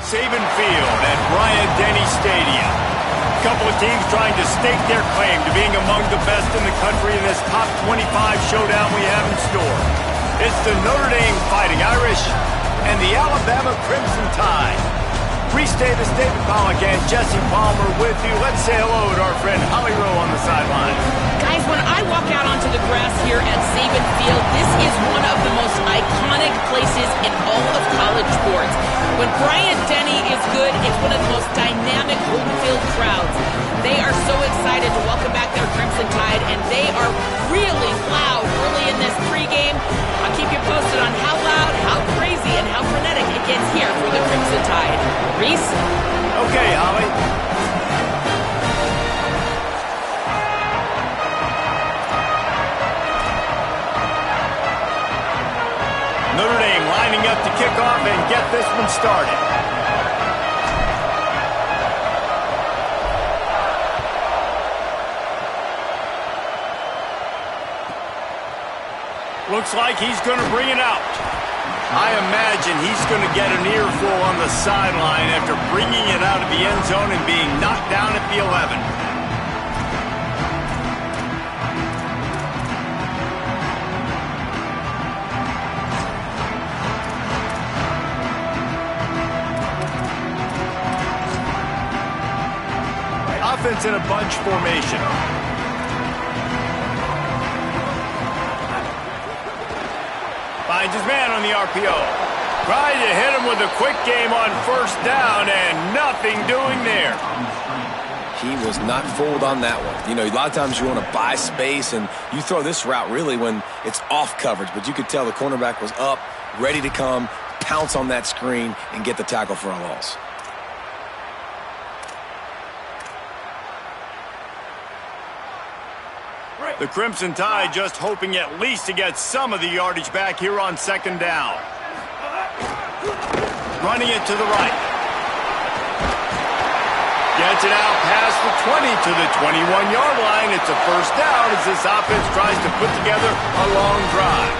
Saban Field at Bryant-Denny Stadium. A couple of teams trying to stake their claim to being among the best in the country in this top 25 showdown we have in store. It's the Notre Dame Fighting Irish and the Alabama Crimson Tide. Reese Davis, David Pollock, and Jesse Palmer with you. Let's say hello to our friend Holly Rowe on the sideline. Guys, when I walk out onto the grass here at Saban Field, this is one of the most iconic places in all of college sports. When Bryant-Denny is good, it's one of the most dynamic home field crowds. They are so excited to welcome back their Crimson Tide, and they are really loud early in this pregame. I'll keep you posted on how loud, how crazy, and how frenetic it gets here for the Crimson Tide. Reese? Okay, Holly. Notre Dame lining up to kick off and get this one started. Looks like he's going to bring it out. I imagine he's going to get an earful on the sideline after bringing it out of the end zone and being knocked down at the 11. Offense in a bunch formation. Finds his man on the RPO. Tried to hit him with a quick game on first down, and nothing doing there. He was not fooled on that one. You know, a lot of times you want to buy space, and you throw this route really when it's off coverage. But you could tell the cornerback was up, ready to come, pounce on that screen, and get the tackle for a loss. The Crimson Tide just hoping at least to get some of the yardage back here on second down. Running it to the right. Gets it out past the 20 to the 21-yard line. It's a first down as this offense tries to put together a long drive.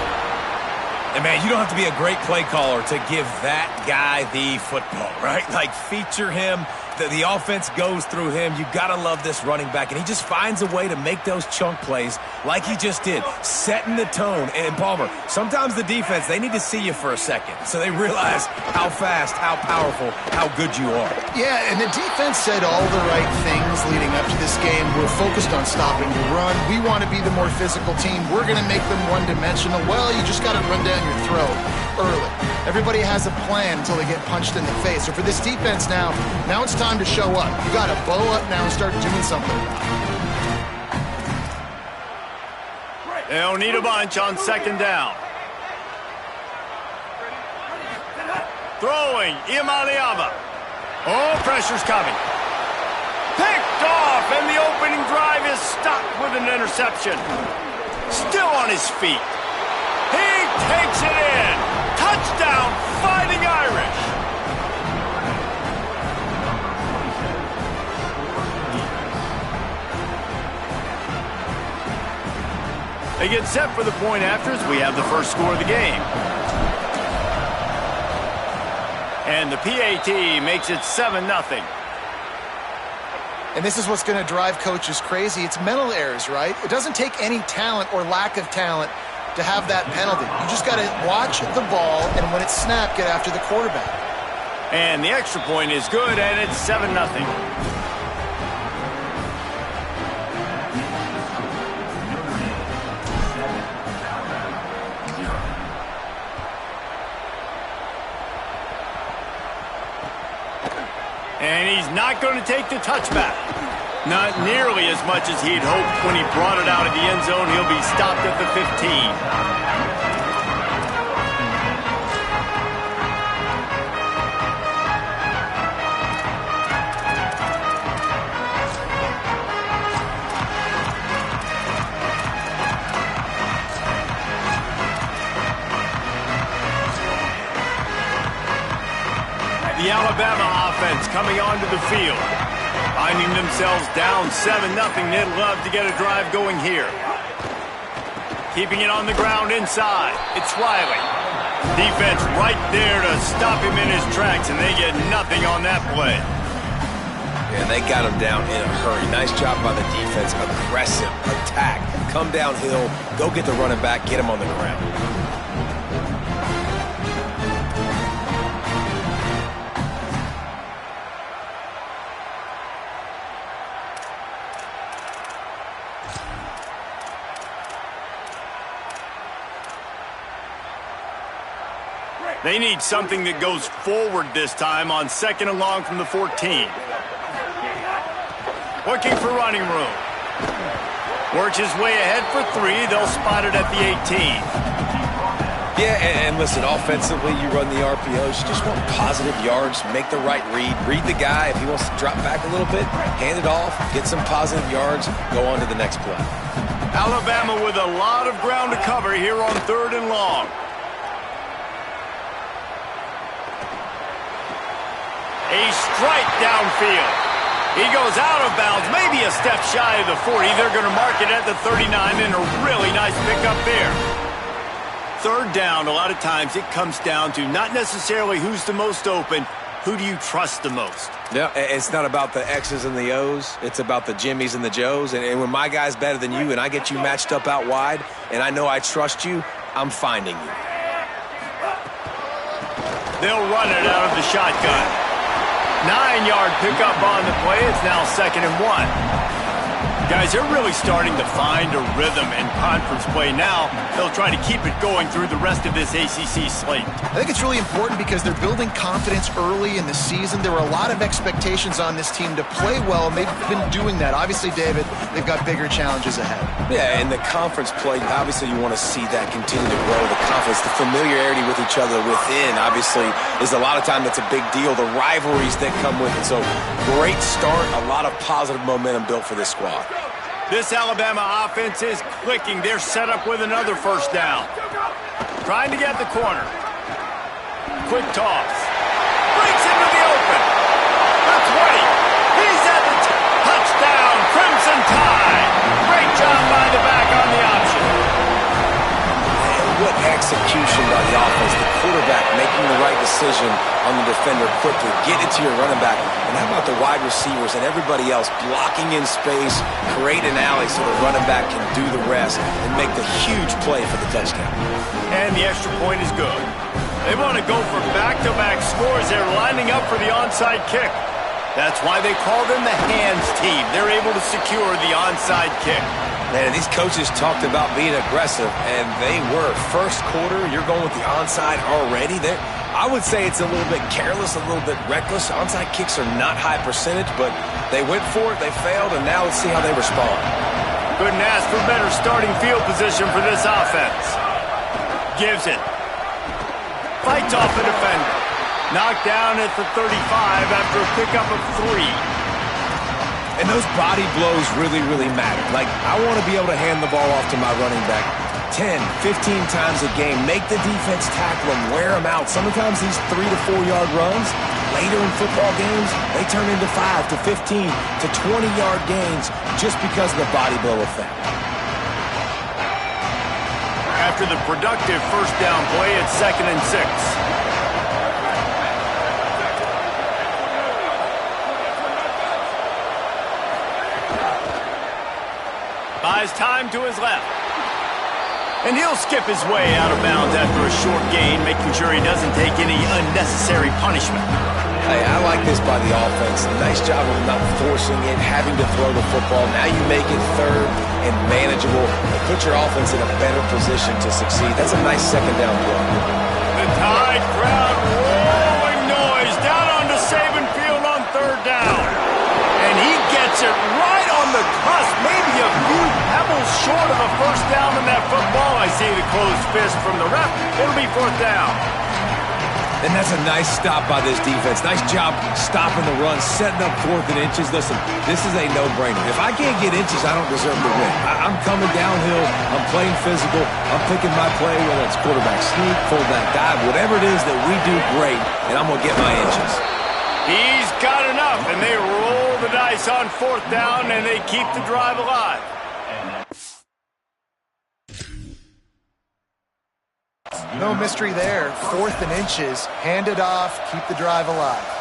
And, man, you don't have to be a great play caller to give that guy the football, right? Like, feature him. The offense goes through him. You got to love this running back. And he just finds a way to make those chunk plays like he just did, setting the tone. And, Palmer, sometimes the defense, they need to see you for a second so they realize how fast, how powerful, how good you are. Yeah, and the defense said all the right things leading up to this game. We're focused on stopping the run. We want to be the more physical team. We're going to make them one-dimensional. Well, you just got to run down your throat early. Everybody has a plan until they get punched in the face. So for this defense now it's time to show up. You got to bow up now and start doing something about it. They'll need a bunch on second down. Throwing, Imaliava. Oh, pressure's coming. Picked off, and the opening drive is stopped with an interception. Still on his feet. He takes it in. Touchdown, Fighting Irish. They get set for the point afters. We have the first score of the game. And the PAT makes it 7-0. And this is what's going to drive coaches crazy. It's mental errors, right? It doesn't take any talent or lack of talent to have that penalty. You just got to watch the ball, and when it's snapped, get after the quarterback. And the extra point is good, and it's 7-0. And he's not going to take the touchback. Not nearly as much as he'd hoped when he brought it out of the end zone. He'll be stopped at the 15. The Alabama offense coming onto the field. Finding themselves down 7-0. They'd love to get a drive going here. Keeping it on the ground inside. It's Riley. Defense right there to stop him in his tracks, and they get nothing on that play. And they got him down in a hurry. Nice job by the defense. Aggressive attack. Come downhill, go get the running back, get him on the ground. They need something that goes forward this time on 2nd and long from the 14. Looking for running room. Works his way ahead for 3. They'll spot it at the 18. Yeah, and listen, offensively, you run the RPOs. You just want positive yards, make the right read. Read the guy. If he wants to drop back a little bit, hand it off, get some positive yards, go on to the next play. Alabama with a lot of ground to cover here on 3rd and long. A strike downfield. He goes out of bounds, maybe a step shy of the 40. They're going to mark it at the 39, and a really nice pickup there. 3rd down, a lot of times it comes down to not necessarily who's the most open, who do you trust the most? Yeah, it's not about the X's and the O's. It's about the Jimmys and the Joes. And when my guy's better than you and I get you matched up out wide and I know I trust you, I'm finding you. They'll run it out of the shotgun. 9-yard pickup on the play. It's now 2nd and 1. Guys, they're really starting to find a rhythm in conference play now. They'll try to keep it going through the rest of this ACC slate. I think it's really important because they're building confidence early in the season. There were a lot of expectations on this team to play well, and they've been doing that. Obviously, David, they've got bigger challenges ahead. Yeah, in the conference play, obviously you want to see that continue to grow. The confidence, the familiarity with each other within, obviously, is a lot of time that's a big deal. The rivalries that come with it. So, great start, a lot of positive momentum built for this squad. This Alabama offense is clicking. They're set up with another 1st down. Trying to get the corner. Quick toss. Breaks into the open. The 20. He's at the touchdown. Crimson Tide. Great job by the back on the option. And what execution by the offense. The quarterback making the right decision on the defender quickly. Get it to your running back. And how about the wide receivers and everybody else blocking in space, create an alley so the running back can do the rest and make the huge play for the touchdown. And the extra point is good. They want to go for back-to-back scores. They're lining up for the onside kick. That's why they call them the hands team. They're able to secure the onside kick. Man, these coaches talked about being aggressive, and they were. First quarter, you're going with the onside already. I would say it's a little bit careless, a little bit reckless. Onside kicks are not high percentage, but they went for it, they failed, and now let's see how they respond. Couldn't ask for better starting field position for this offense. Gives it. Fights off the defender. Knocked down at the 35 after a pickup of 3. And those body blows really, really matter. Like, I want to be able to hand the ball off to my running back 10, 15 times a game. Make the defense tackle them, wear them out. Sometimes these 3 to 4 yard runs, later in football games, they turn into 5 to 15 to 20 yard gains just because of the body blow effect. After the productive 1st down play, it's 2nd and 6. Buys time to his left. And he'll skip his way out of bounds after a short gain, making sure he doesn't take any unnecessary punishment. Hey, I like this by the offense. Nice job of not forcing it, having to throw the football. Now you make it 3rd and manageable. And put your offense in a better position to succeed. That's a nice 2nd down play. The Tide crowd rolling noise down onto Saban Field on 3rd down. And he gets it right on the cusp, maybe a few pebbles short of a 1st down in that football. I see the closed fist from the ref. It'll be 4th down. And that's a nice stop by this defense. Nice job stopping the run, setting up 4th and inches. Listen, this is a no-brainer. If I can't get inches, I don't deserve to win. I'm coming downhill. I'm playing physical. I'm picking my play, whether it's quarterback sneak, fullback dive, whatever it is that we do great, and I'm going to get my inches. He's got enough, and they roll the dice on 4th down, and they keep the drive alive. No mystery there. 4th and inches. Hand it off. Keep the drive alive.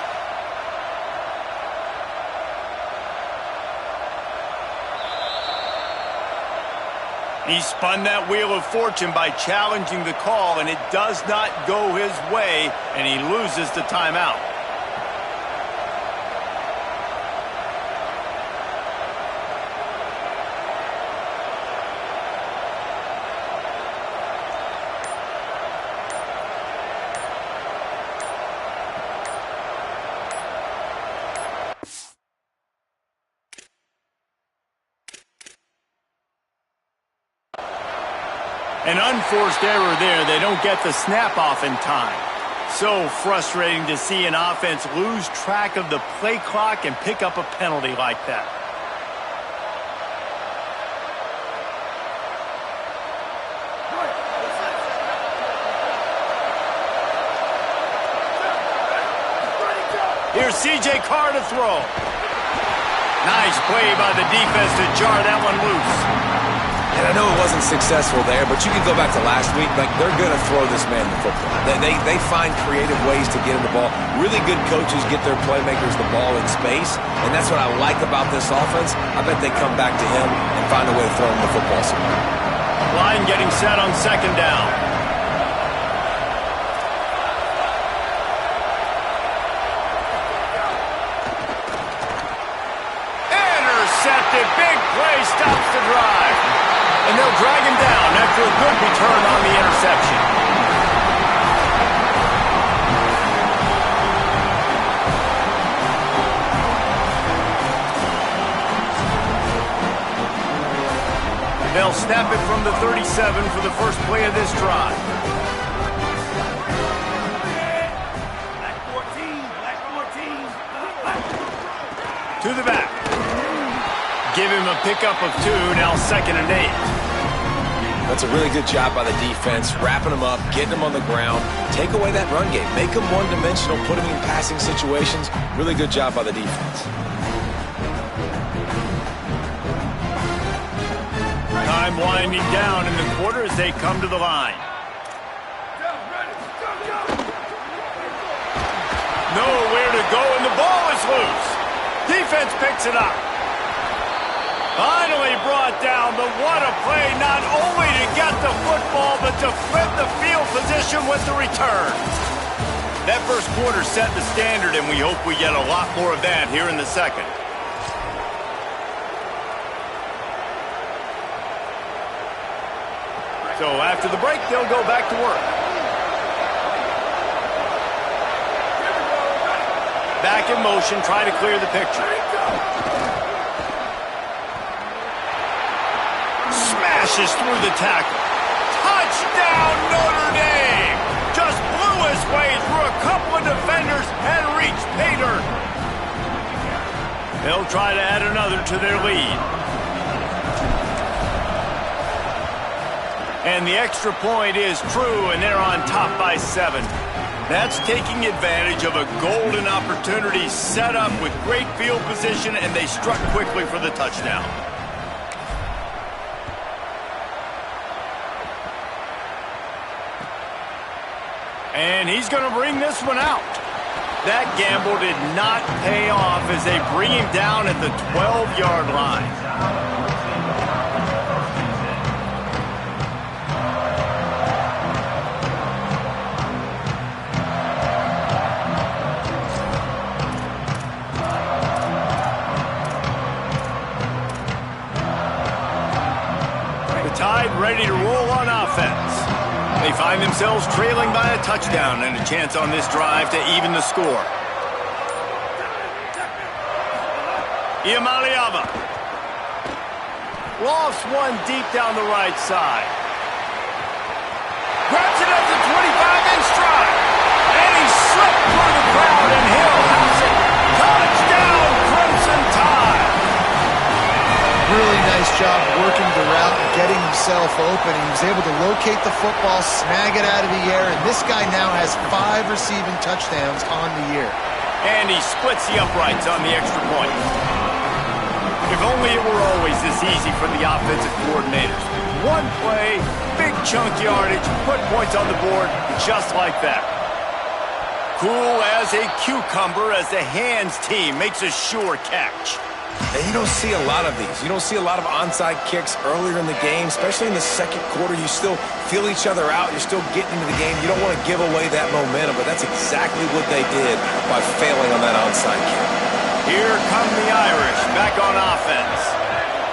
He spun that wheel of fortune by challenging the call, and it does not go his way, and he loses the timeout. An unforced error there. They don't get the snap off in time. So frustrating to see an offense lose track of the play clock and pick up a penalty like that. Here's C.J. Carr to throw. Nice play by the defense to jar that one loose. And I know it wasn't successful there, but you can go back to last week. Like, they're going to throw this man the football. They find creative ways to get him the ball. Really good coaches get their playmakers the ball in space, and that's what I like about this offense. I bet they come back to him and find a way to throw him the football somewhere. Line getting set on 2nd down. Intercepted. Big play stops the drive. And they'll drag him down after a good return on the interception. They'll snap it from the 37 for the first play of this drive. To the back. Give him a pickup of 2, now 2nd and 8. That's a really good job by the defense, wrapping them up, getting them on the ground. Take away that run game. Make them one-dimensional, put them in passing situations. Really good job by the defense. Time winding down in the quarter as they come to the line. Nowhere to go, and the ball is loose. Defense picks it up. Finally brought down, but what a play, not only to get the football, but to flip the field position with the return. That first quarter set the standard, and we hope we get a lot more of that here in the second. So after the break, they'll go back to work. Back in motion, try to clear the picture. Smashes through the tackle. Touchdown, Notre Dame! Just blew his way through a couple of defenders and reached pay dirt. They'll try to add another to their lead. And the extra point is true, and they're on top by 7. That's taking advantage of a golden opportunity set up with great field position, and they struck quickly for the touchdown. And he's going to bring this one out. That gamble did not pay off as they bring him down at the 12-yard line. Tide ready to roll on offense. They find themselves trailing by a touchdown and a chance on this drive to even the score. Iamaleava. Lost one deep down the right side. Grabs it at the 25-inch stride. And he slipped through the crowd, and Hill has it. Touchdown, Crimson Tide. Really nice job working the route and getting himself open. He was able to locate the football, snag it out of the air, and this guy now has 5 receiving touchdowns on the year. And he splits the uprights on the extra point. If only it were always this easy for the offensive coordinators. One play, big chunk yardage, put points on the board just like that. Cool as a cucumber as the hands team makes a sure catch. And you don't see a lot of these. You don't see a lot of onside kicks earlier in the game, especially in the second quarter. You still feel each other out. You're still getting into the game. You don't want to give away that momentum, but that's exactly what they did by failing on that onside kick. Here come the Irish back on offense.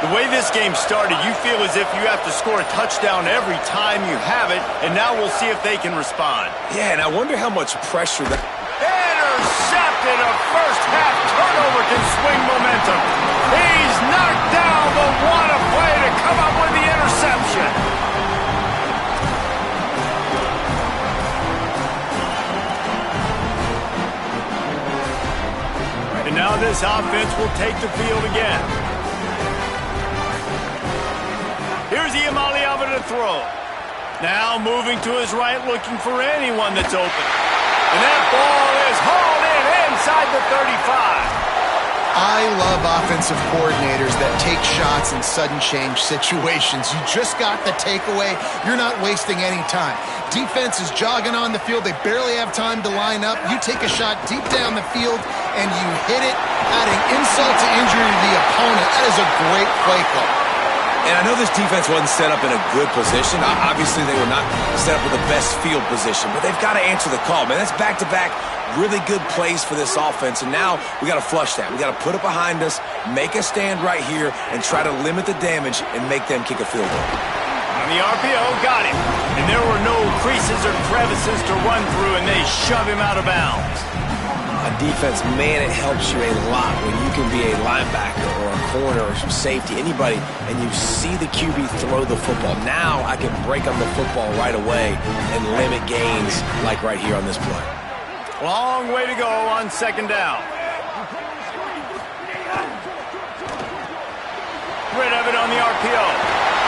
The way this game started, you feel as if you have to score a touchdown every time you have it, and now we'll see if they can respond. Yeah, and I wonder how much pressure that... Intercepted. A first-half turnover can swing momentum. He's knocked down, but what a play to come up with the interception. And now this offense will take the field again. Here's Iamaleava to throw. Now moving to his right, looking for anyone that's open. And that ball is hauled in inside the 35. I love offensive coordinators that take shots in sudden change situations. You just got the takeaway. You're not wasting any time. Defense is jogging on the field. They barely have time to line up. You take a shot deep down the field, and you hit it, adding insult to injury to the opponent. That is a great play call. And I know this defense wasn't set up in a good position. Obviously, they were not set up with the best field position, but they've got to answer the call, man. That's back-to-back really good plays for this offense, and now we got to flush that. We got to put it behind us, make a stand right here, and try to limit the damage and make them kick a field goal. On the RPO, got him. And there were no creases or crevices to run through, and they shove him out of bounds. On defense, man, it helps you a lot when you can be a linebacker or a corner or some safety, anybody, and you see the QB throw the football. Now I can break on the football right away and limit gains like right here on this play. Long way to go on second down. Rid of it on the RPO.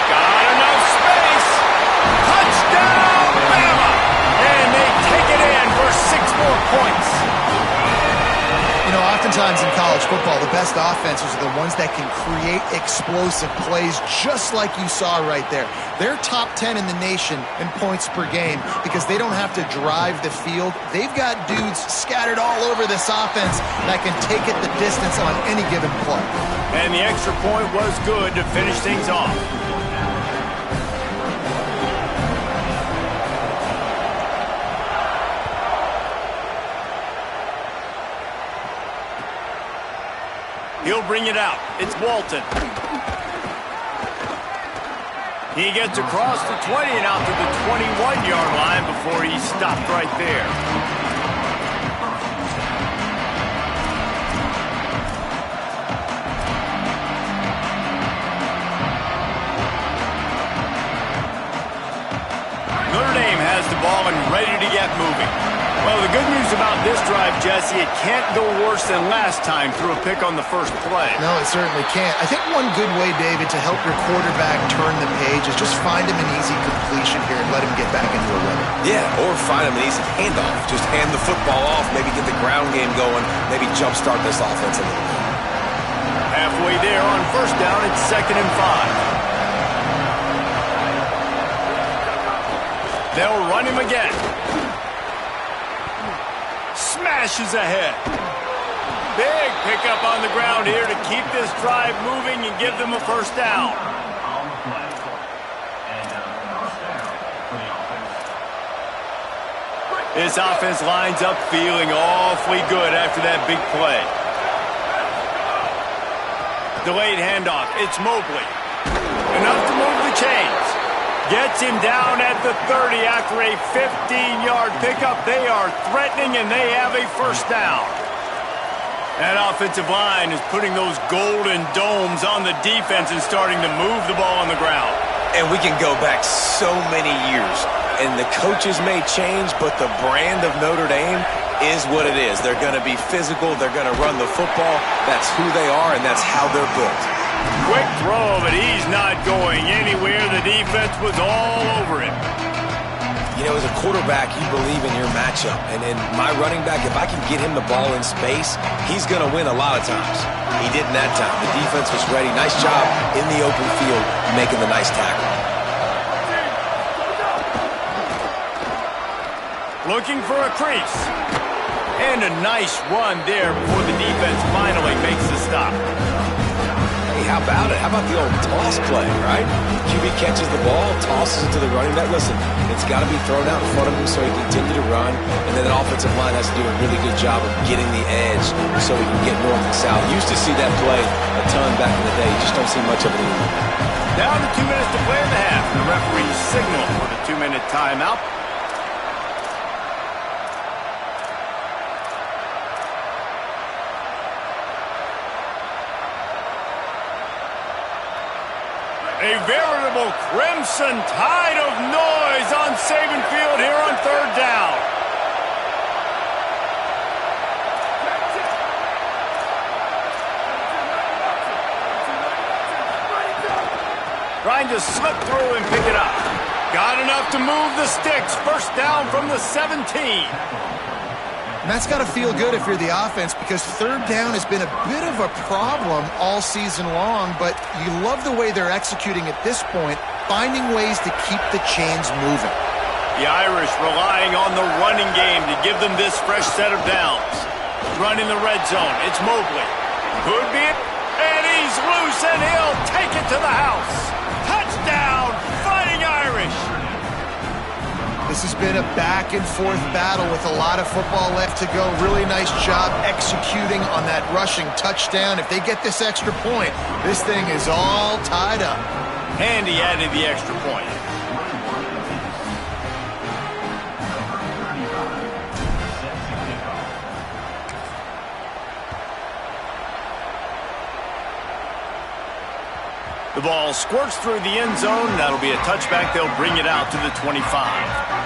Got enough space. Touchdown, Bama! And they take it in for 6 more points. You know, oftentimes in college football, the best offenses are the ones that can create explosive plays just like you saw right there. They're top 10 in the nation in points per game because they don't have to drive the field. They've got dudes scattered all over this offense that can take it the distance on any given play. And the extra point was good to finish things off. He'll bring it out. It's Walton. He gets across the 20 and out to the 21-yard line before he's stopped right there. Notre Dame has the ball and ready to get moving. Well, the good news about this drive, Jesse, it can't go worse than last time through a pick on the first play. No, it certainly can't. I think one good way, David, to help your quarterback turn the page is just find him an easy completion here and let him get back into a rhythm. Yeah, or find him an easy handoff. Just hand the football off, maybe get the ground game going, maybe jumpstart this offense a little bit. Halfway there on first down, it's 2nd and 5. They'll run him again. Smashes ahead. Big pickup on the ground here to keep this drive moving and give them a first down. This offense lines up feeling awfully good after that big play. Delayed handoff. It's Mobley. Enough to move the chains. Gets him down at the 30 after a 15-yard pickup. They are threatening, and they have a first down. That offensive line is putting those golden domes on the defense and starting to move the ball on the ground. And we can go back so many years, and the coaches may change, but the brand of Notre Dame is what it is. They're going to be physical. They're going to run the football. That's who they are, and that's how they're built. Quick throw, but he's not going anywhere. The defense was all over him. You know, as a quarterback, you believe in your matchup. And in my running back, if I can get him the ball in space, he's going to win a lot of times. He didn't that time. The defense was ready. Nice job in the open field making the nice tackle. Looking for a crease. And a nice run there before the defense finally makes the stop. Hey, how about it? How about the old toss play, right? QB catches the ball, tosses it to the running back. Listen, it's got to be thrown out in front of him so he can continue to run. And then the offensive line has to do a really good job of getting the edge so he can get north and south. Used to see that play a ton back in the day. You just don't see much of it anymore. Down to 2 minutes to play in the half. The referee signal for the 2-minute timeout. A veritable crimson tide of noise on Saban Field here on third down. Trying to slip through and pick it up. Got enough to move the sticks. First down from the 17. And that's got to feel good if you're the offense, because third down has been a bit of a problem all season long, but you love the way they're executing at this point, finding ways to keep the chains moving. The Irish relying on the running game to give them this fresh set of downs. Running the red zone. It's Mobley. Could be it. And he's loose, and he'll take it to the house. Touchdown, Fighting Irish. This has been a back-and-forth battle with a lot of football left to go. Really nice job executing on that rushing touchdown. If they get this extra point, this thing is all tied up. And he added the extra point. The ball squirts through the end zone. That'll be a touchback. They'll bring it out to the 25.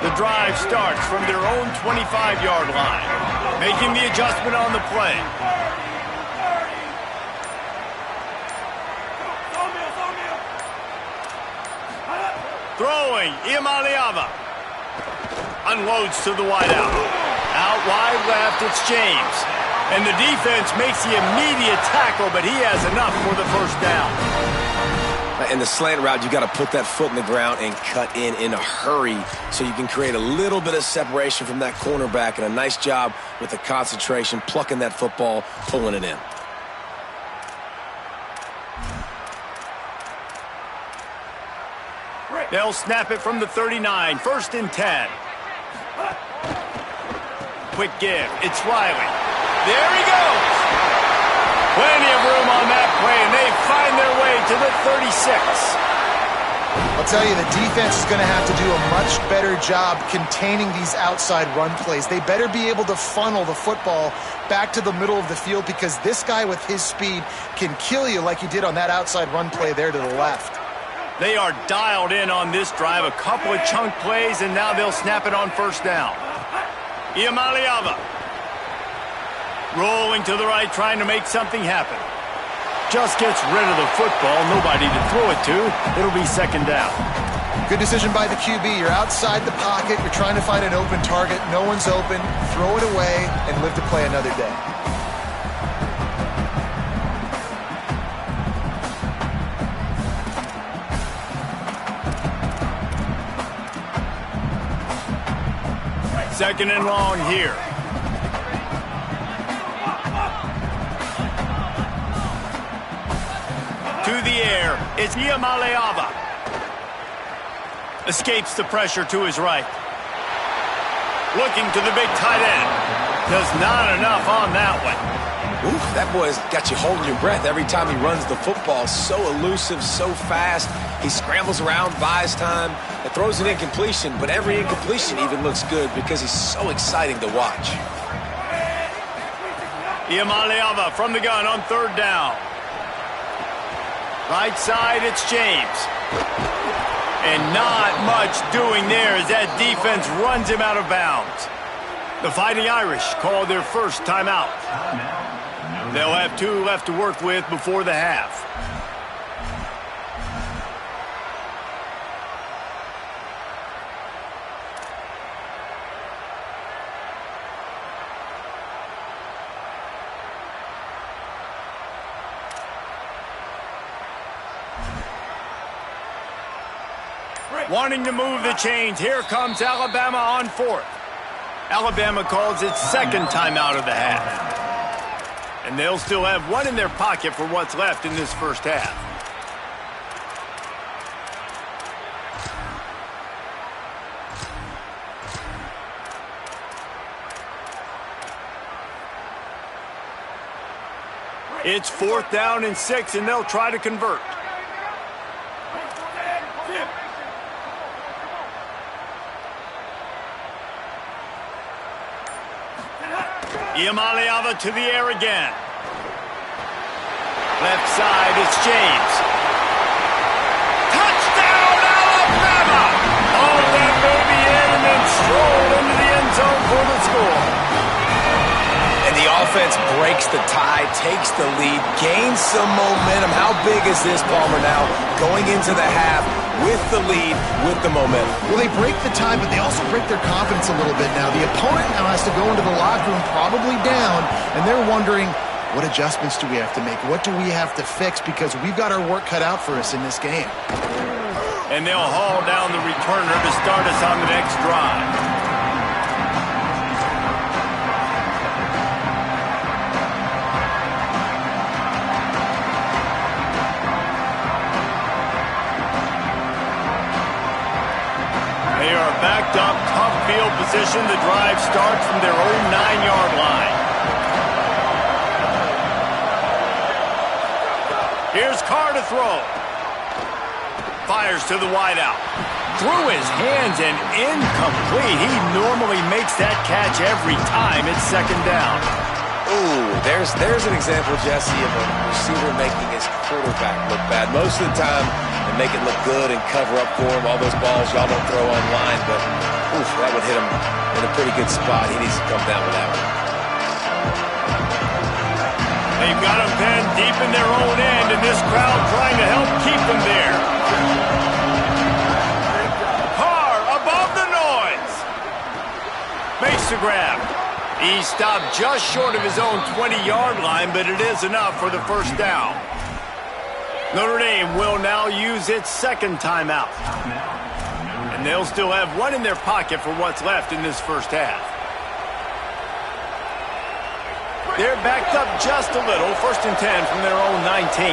The drive starts from their own 25-yard line, making the adjustment on the play. Throwing, Iamaleava. Unloads to the wideout. Out wide left, it's James. And the defense makes the immediate tackle, but he has enough for the first down. In the slant route, you got to put that foot in the ground and cut in a hurry so you can create a little bit of separation from that cornerback, and a nice job with the concentration, plucking that football, pulling it in. They'll snap it from the 39, 1st and 10. Quick give, it's Riley. There he goes! Plenty of room on that play, and they find their way to the 36. I'll tell you, the defense is going to have to do a much better job containing these outside run plays. They better be able to funnel the football back to the middle of the field, because this guy with his speed can kill you like he did on that outside run play there to the left. They are dialed in on this drive. A couple of chunk plays, and now they'll snap it on first down. Iamaleava. Rolling to the right, trying to make something happen. Just gets rid of the football. Nobody to throw it to. It'll be second down. Good decision by the QB. You're outside the pocket. You're trying to find an open target. No one's open. Throw it away and live to play another day. Second and long here. To the air, it's Iamaleava. Escapes the pressure to his right. Looking to the big tight end. Does not enough on that one. Oof, that boy's got you holding your breath every time he runs the football. So elusive, so fast. He scrambles around, buys time, and throws an incompletion, but every incompletion even looks good because he's so exciting to watch. Iamaleava from the gun on third down. Right side, it's James. And not much doing there as that defense runs him out of bounds. The Fighting Irish call their first timeout. They'll have 2 left to work with before the half. Wanting to move the chains, here comes Alabama on fourth. Alabama calls its second timeout of the half. And they'll still have one in their pocket for what's left in this first half. It's 4th down and 6, and they'll try to convert. Iamaleava to the air again. Left side, it's James. Touchdown, Alabama! Hauled that baby in and then strolled into the end zone for the score. And the offense breaks the tie, takes the lead, gains some momentum. How big is this, Palmer, now going into the half with the lead, with the momentum? Well, they break the tie, but they also break their confidence a little bit now. The opponent now has to go into the locker room probably down, and they're wondering, what adjustments do we have to make? What do we have to fix? Because we've got our work cut out for us in this game. And they'll haul down the returner to start us on the next drive. They are backed up, tough field position. The drive starts from their own 9-yard line. Here's Carr to throw. Fires to the wideout. Through his hands and incomplete. He normally makes that catch every time. It's 2nd down. Ooh, there's an example, Jesse, of a receiver making his quarterback look bad. Most of the time, they make it look good and cover up for him. All those balls y'all don't throw online, but oof, that would hit him in a pretty good spot. He needs to come down with that one. They've got him pinned deep in their own end, and this crowd trying to help keep them there. Carr above the noise. Makes the grab. He stopped just short of his own 20-yard line, but it is enough for the 1st down. Notre Dame will now use its 2nd timeout. And they'll still have one in their pocket for what's left in this first half. They're backed up just a little. 1st and 10 from their own 19.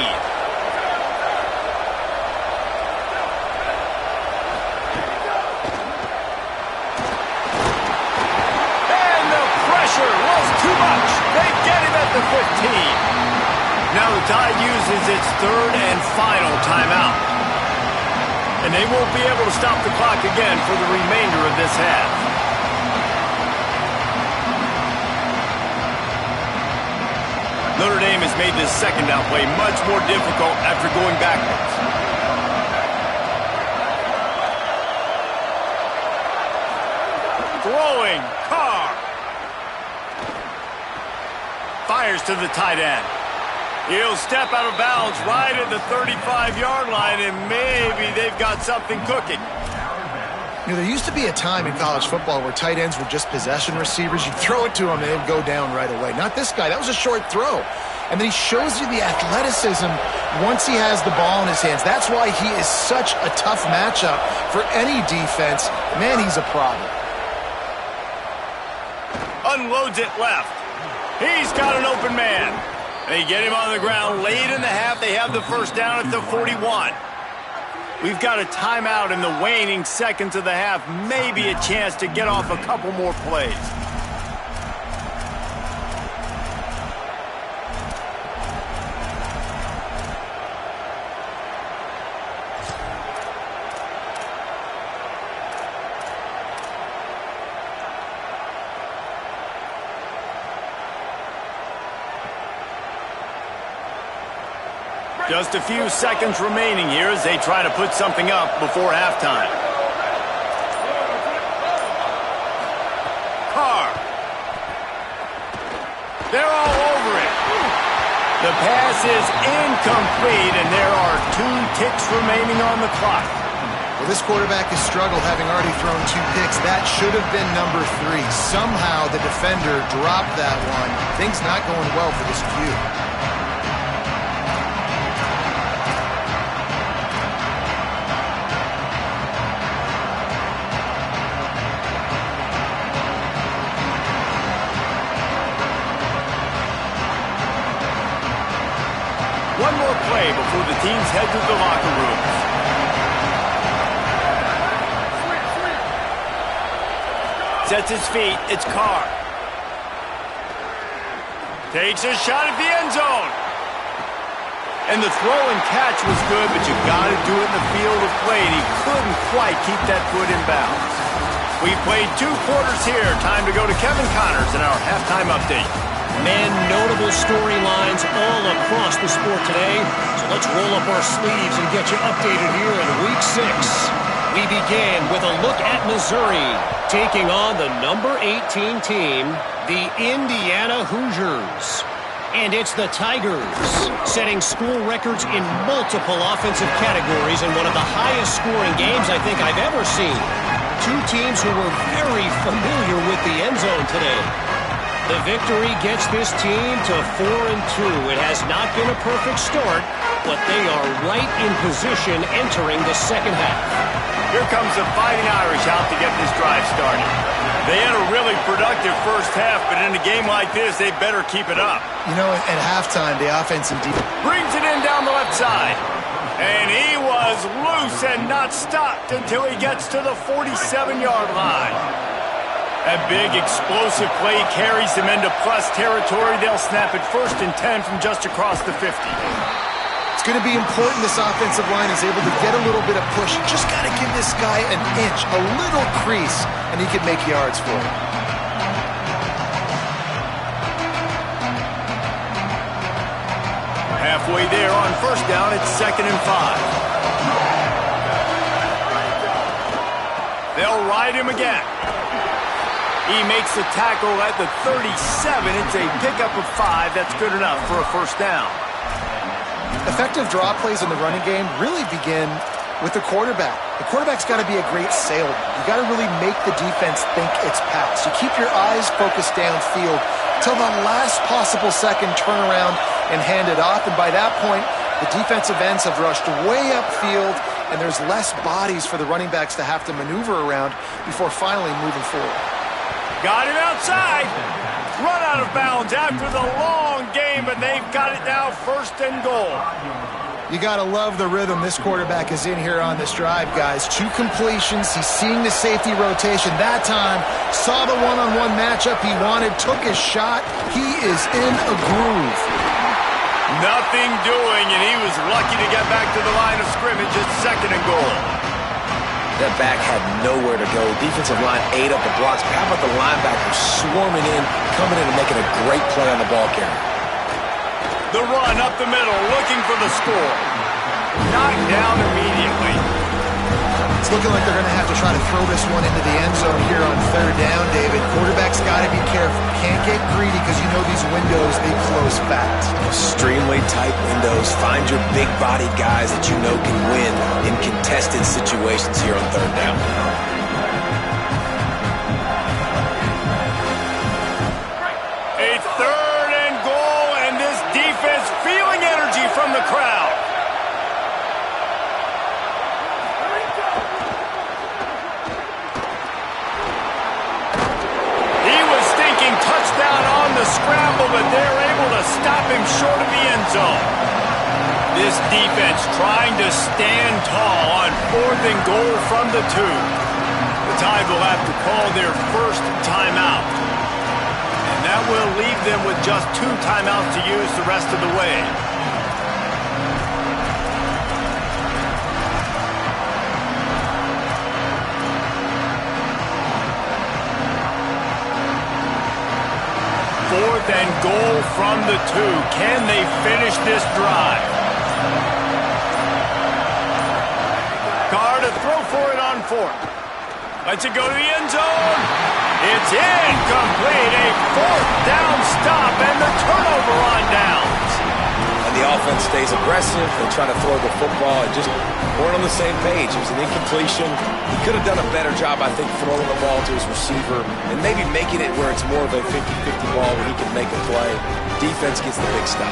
And the pressure was too much. They get him at the 15. Now the Tide uses its 3rd and final timeout. And they won't be able to stop the clock again for the remainder of this half. Notre Dame has made this 2nd down play much more difficult after going backwards. Throwing, Carr. Fires to the tight end. He'll step out of bounds right at the 35-yard line, and maybe they've got something cooking. You know, there used to be a time in college football where tight ends were just possession receivers. You'd throw it to them, and they'd go down right away. Not this guy. That was a short throw. And then he shows you the athleticism once he has the ball in his hands. That's why he is such a tough matchup for any defense. Man, he's a problem. Unloads it left. He's got an open man. They get him on the ground late in the half. They have the 1st down at the 41. We've got a timeout in the waning seconds of the half. Maybe a chance to get off a couple more plays. Just a few seconds remaining here as they try to put something up before halftime. Carr. They're all over it. The pass is incomplete, and there are 2 ticks remaining on the clock. Well, this quarterback has struggled, having already thrown 2 picks. That should have been number 3. Somehow the defender dropped that one. Things not going well for this Q. away before the teams head to the locker rooms. Sets his feet. It's Carr. Takes a shot at the end zone. And the throw and catch was good, but you got to do it in the field of play, and he couldn't quite keep that foot in bounds. We played 2 quarters here. Time to go to Kevin Connors in our halftime update. Man, notable storylines all across the sport today. So let's roll up our sleeves and get you updated here in Week 6. We begin with a look at Missouri, taking on the number 18 team, the Indiana Hoosiers. And it's the Tigers, setting school records in multiple offensive categories in one of the highest scoring games I think I've ever seen. 2 teams who were very familiar with the end zone today. The victory gets this team to 4-2. It has not been a perfect start, but they are right in position entering the second half. Here comes the Fighting Irish out to get this drive started. They had a really productive first half, but in a game like this, they better keep it up. You know, at halftime, the offense and defense Brings it in down the left side. And he was loose and not stopped until he gets to the 47-yard line. A big explosive play carries them into plus territory. They'll snap it 1st and 10 from just across the 50. It's going to be important this offensive line is able to get a little bit of push. You just got to give this guy an inch, a little crease, and he can make yards for it. Halfway there on 1st down, it's 2nd and 5. They'll ride him again. He makes the tackle at the 37. It's a pickup of 5. That's good enough for a 1st down. Effective draw plays in the running game really begin with the quarterback. The quarterback's got to be a great salesman. You got to really make the defense think it's pass. You keep your eyes focused downfield till the last possible second, turn around and hand it off. And by that point, the defensive ends have rushed way upfield, and there's less bodies for the running backs to have to maneuver around before finally moving forward. Got him outside. Run out of bounds after the long game, and they've got it now 1st and goal. You got to love the rhythm this quarterback is in here on this drive, guys. 2 completions. He's seeing the safety rotation. That time, saw the one-on-one matchup he wanted, took his shot. He is in a groove. Nothing doing, and he was lucky to get back to the line of scrimmage at 2nd and goal. That back had nowhere to go. Defensive line ate up the blocks. How about the linebackers swarming in, coming in and making a great play on the ball carrier? The run up the middle, looking for the score. Knocked down immediately. It's looking like they're going to have to try to throw this one into the end zone here on 3rd down, David. Quarterback's got to be careful. Can't get greedy because you know these windows, they close fast. Extremely tight windows. Find your big-bodied guys that you know can win in contested situations here on 3rd down. A 3rd and goal, and this defense feeling energy from the crowd. Touchdown on the scramble, but they're able to stop him short of the end zone. This defense trying to stand tall on 4th and goal from the 2. The Tide will have to call their 1st timeout. And that will leave them with just 2 timeouts to use the rest of the way. Fourth and goal from the 2. Can they finish this drive? Carr to throw for it on 4th. Lets it go to the end zone. It's incomplete. A 4th down stop and the turnover on downs. And the offense stays aggressive. They try to throw the football and just weren't on the same page. It was an incompletion. He could have done a better job, I think, throwing the ball to his receiver and maybe making it where it's more of a 50-50 ball where he can make a play. Defense gets the big stop.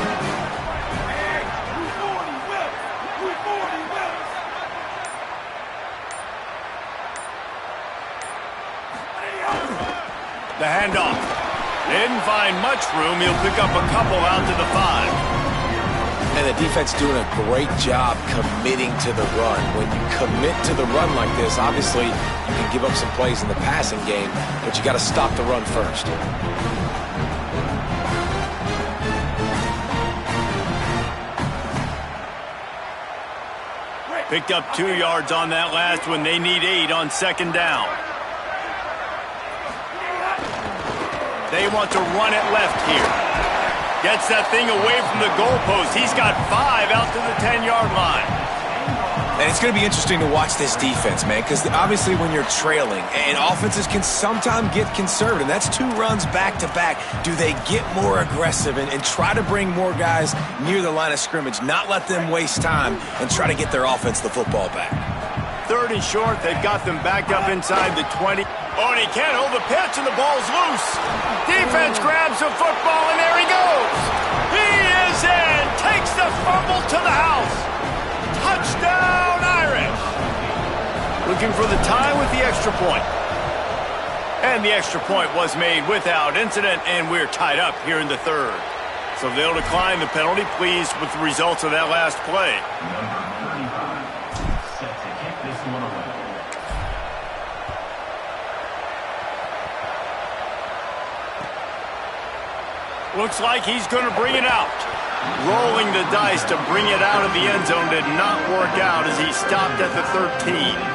The handoff. Didn't find much room. He'll pick up a couple out to the 5. And the defense doing a great job committing to the run. When you commit to the run like this, obviously you can give up some plays in the passing game, but you got to stop the run first. Picked up 2 yards on that last one. They need 8 on second down. They want to run it left here. Gets that thing away from the goalpost. He's got 5 out to the 10-yard line. And it's going to be interesting to watch this defense, man, because obviously when you're trailing, and offenses can sometimes get conservative, and that's 2 runs back-to-back. Do they get more aggressive and try to bring more guys near the line of scrimmage, not let them waste time, and try to get their offense the football back? 3rd and short. They've got them backed up inside the 20. Oh, and he can't hold the pitch, and the ball's loose. Defense grabs the football, and there he goes. He is in. Takes the fumble to the house. Touchdown, Irish. Looking for the tie with the extra point. And the extra point was made without incident, and we're tied up here in the 3rd. So they'll decline the penalty. Pleased with the results of that last play. Set to kick this one away. Looks like he's going to bring it out. Rolling the dice to bring it out of the end zone did not work out as he stopped at the 13.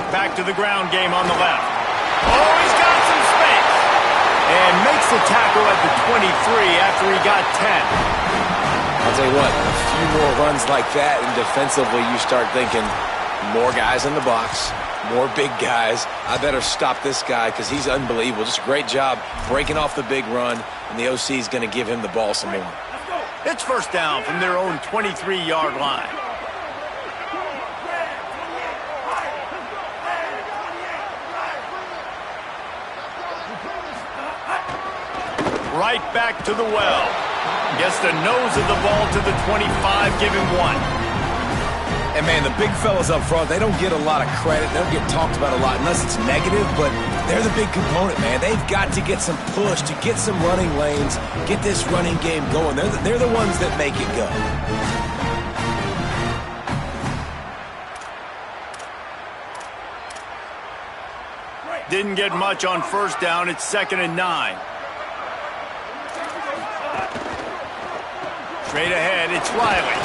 Back to the ground game on the left. Oh, he's got some space. And makes the tackle at the 23 after he got 10. I'll tell you what, a few more runs like that, and defensively you start thinking, more guys in the box, more big guys. I better stop this guy because he's unbelievable. Just a great job breaking off the big run, and the OC is going to give him the ball some more. It's first down from their own 23-yard line. Right back to the well. Gets the nose of the ball to the 25, give him 1. And, man, the big fellas up front, they don't get a lot of credit. They don't get talked about a lot unless it's negative, but they're the big component, man. They've got to get some push, to get some running lanes, get this running game going. They're the ones that make it go. Didn't get much on first down. It's 2nd and 9. Straight ahead, it's Riley.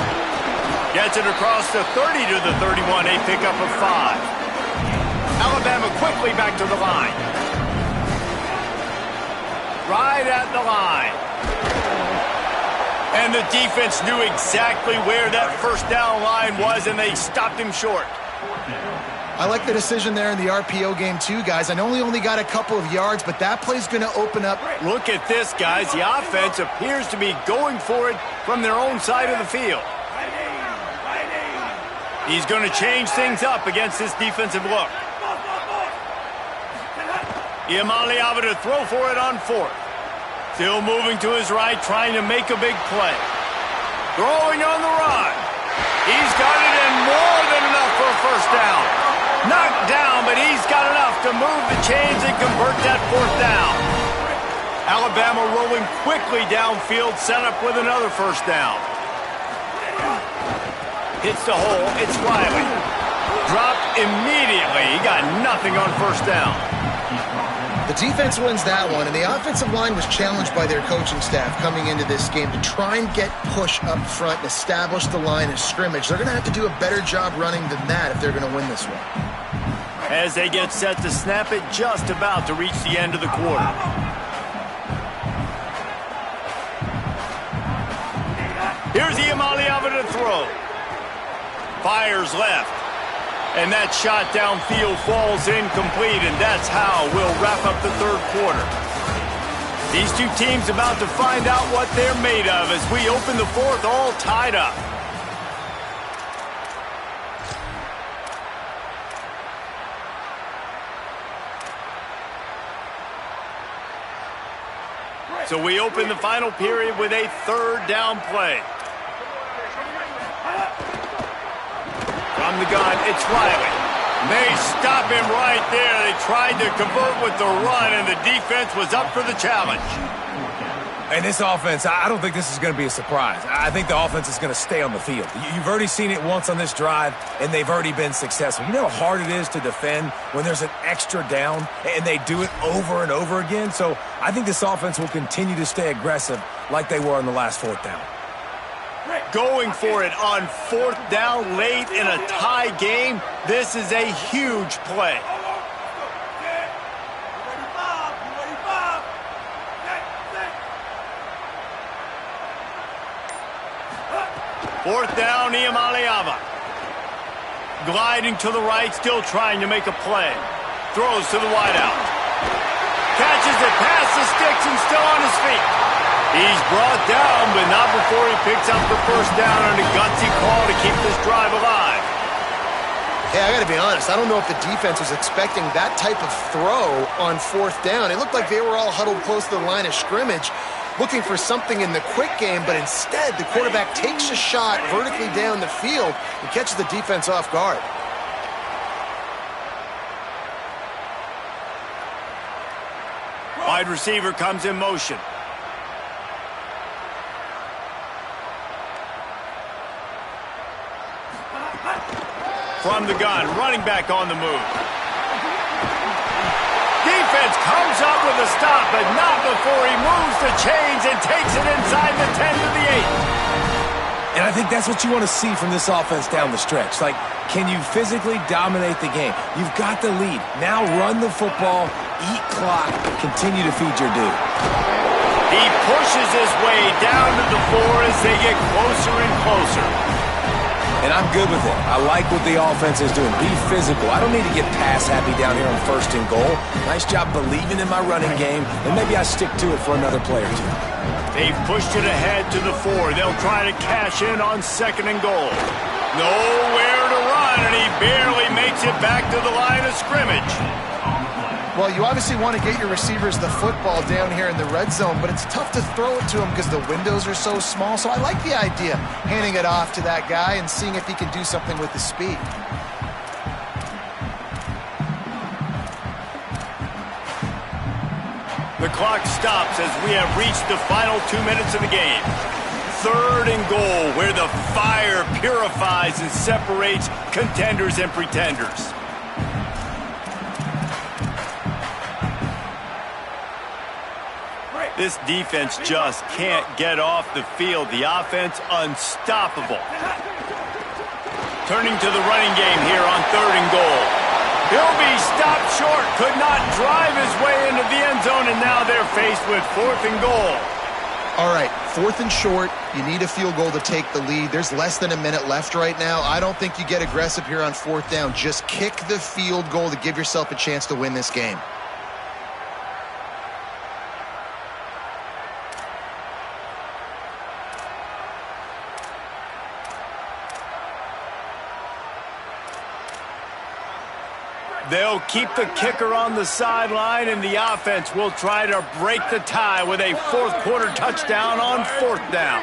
Gets it across the 30 to the 31, a pickup of 5. Alabama quickly back to the line. Right at the line. And the defense knew exactly where that first down line was, and they stopped him short. I like the decision there in the RPO game too, guys. I know he only got a couple of yards, but that play's going to open up. Look at this, guys. The offense appears to be going for it from their own side of the field. He's going to change things up against this defensive look. Iamaleava to throw for it on 4th. Still moving to his right, trying to make a big play. Throwing on the run. He's got it in more than enough for a first down. Knocked down, but he's got enough to move the chains and convert that 4th down. Alabama rolling quickly downfield, set up with another first down. Hits the hole, it's Riley. Dropped immediately. He got nothing on first down. The defense wins that one, and the offensive line was challenged by their coaching staff coming into this game to try and get push up front and establish the line of scrimmage. They're going to have to do a better job running than that if they're going to win this one. As they get set to snap it, just about to reach the end of the quarter. Here's Iamaleava to throw. Fires left. And that shot downfield falls incomplete, and that's how we'll wrap up the 3rd quarter. These two teams about to find out what they're made of as we open the 4th all tied up. So we open the final period with a third down play. From the gun, it's Riley. They stop him right there. They tried to convert with the run, and the defense was up for the challenge. And this offense, I don't think this is going to be a surprise. I think the offense is going to stay on the field. You've already seen it once on this drive, and they've already been successful. You know how hard it is to defend when there's an extra down, and they do it over and over again? So I think this offense will continue to stay aggressive like they were on the last fourth down. Going for it on fourth down late in a tie game. This is a huge play. Fourth down, Iamaleava. Gliding to the right, still trying to make a play. Throws to the wideout. Catches it past the sticks and still on his feet. He's brought down, but not before he picks up the first down on a gutsy call to keep this drive alive. Hey, I got to be honest. I don't know if the defense was expecting that type of throw on fourth down. It looked like they were all huddled close to the line of scrimmage, looking for something in the quick game, but instead the quarterback takes a shot vertically down the field and catches the defense off guard. Wide receiver comes in motion. From the gun, running back on the move. Defense comes up with a stop, but not before he moves the chains and takes it inside the 10 to the 8. And I think that's what you want to see from this offense down the stretch. Like, can you physically dominate the game? You've got the lead. Now run the football, eat clock, continue to feed your dude. He pushes his way down to the 4 as they get closer and closer. And I'm good with it. I like what the offense is doing. Be physical. I don't need to get pass happy down here on first and goal. Nice job believing in my running game, and maybe I stick to it for another play or two. They've pushed it ahead to the 4. They'll try to cash in on second and goal. Nowhere to run, and he barely makes it back to the line of scrimmage. Well, you obviously want to get your receivers the football down here in the red zone, but it's tough to throw it to them because the windows are so small. So I like the idea, handing it off to that guy and seeing if he can do something with the speed. The clock stops as we have reached the final 2 minutes of the game. Third and goal, where the fire purifies and separates contenders and pretenders. This defense just can't get off the field. The offense unstoppable. Turning to the running game here on third and goal. He'll be stopped short. Could not drive his way into the end zone, and now they're faced with fourth and goal. All right, fourth and short. You need a field goal to take the lead. There's less than a minute left right now. I don't think you get aggressive here on fourth down. Just kick the field goal to give yourself a chance to win this game. They'll keep the kicker on the sideline, and the offense will try to break the tie with a fourth quarter touchdown on fourth down.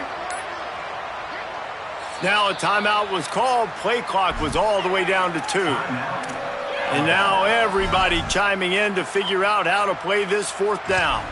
Now a timeout was called. Play clock was all the way down to 2. And now everybody chiming in to figure out how to play this fourth down.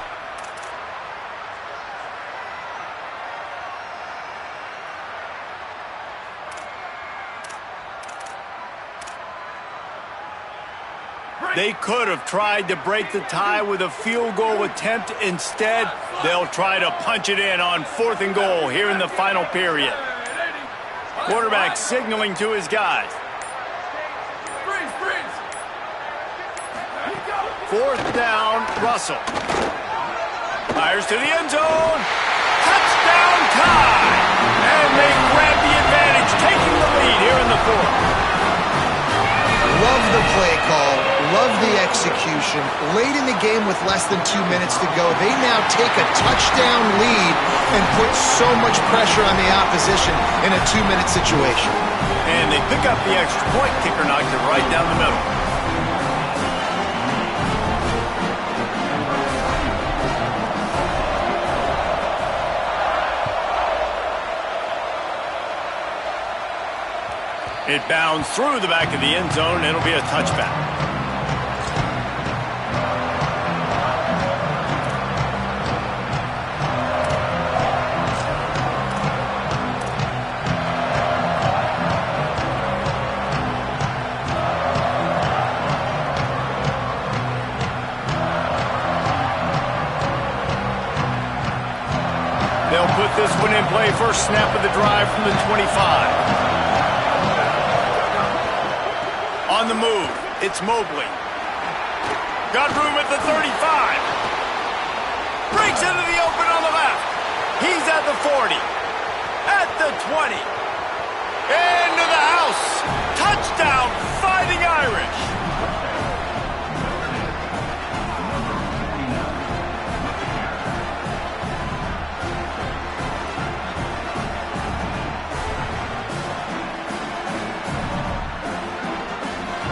They could have tried to break the tie with a field goal attempt. Instead, they'll try to punch it in on fourth and goal here in the final period. Quarterback signaling to his guys. Fourth down, Russell. Fires to the end zone. Touchdown tie! And they grab the advantage, taking the lead here in the fourth. Love the play call. Love the execution. Late in the game with less than 2 minutes to go, they now take a touchdown lead and put so much pressure on the opposition in a 2-minute situation. And they pick up the extra point. Kicker knocked it right down the middle. It bounds through the back of the end zone, and it'll be a touchback. They'll put this one in play, first snap of the drive from the 25. On the move, it's Mobley. Got room at the 35. Breaks into the open on the left. He's at the 40. At the 20. Into the house. Touchdown, Fighting Irish.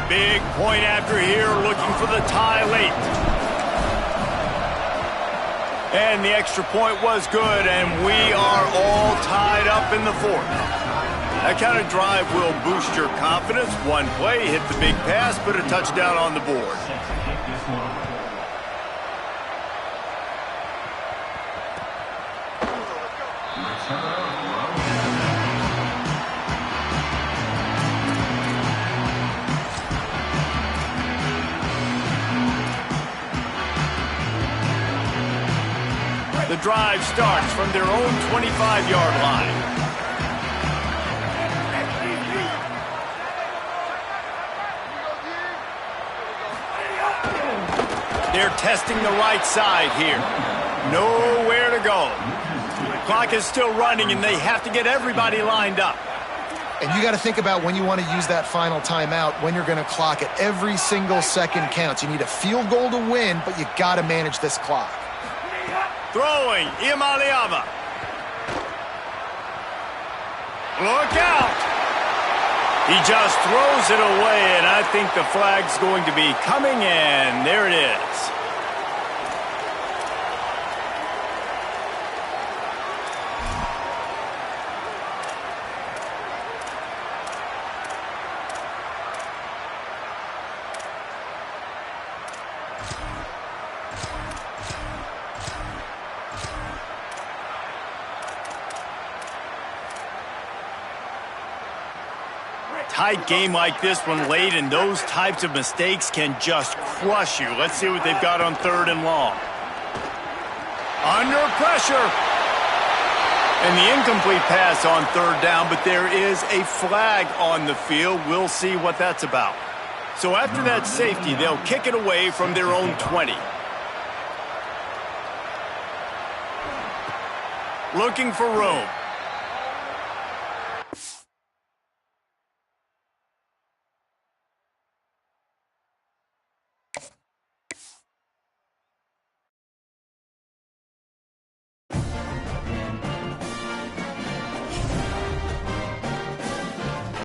Big point after here, looking for the tie late. And the extra point was good, and we are all tied up in the fourth. That kind of drive will boost your confidence. One play, hit the big pass, put a touchdown on the board. The drive starts from their own 25-yard line. They're testing the right side here. Nowhere to go. The clock is still running, and they have to get everybody lined up. And you got to think about when you want to use that final timeout, when you're going to clock it. Every single second counts. You need a field goal to win, but you got to manage this clock. Throwing, Imaliava. Look out! He just throws it away, and I think the flag's going to be coming in. There it is. Tight game like this one late, and those types of mistakes can just crush you. Let's see what they've got on 3rd and long. Under pressure. And the incomplete pass on 3rd down, but there is a flag on the field. We'll see what that's about. So after that safety, they'll kick it away from their own 20. Looking for room.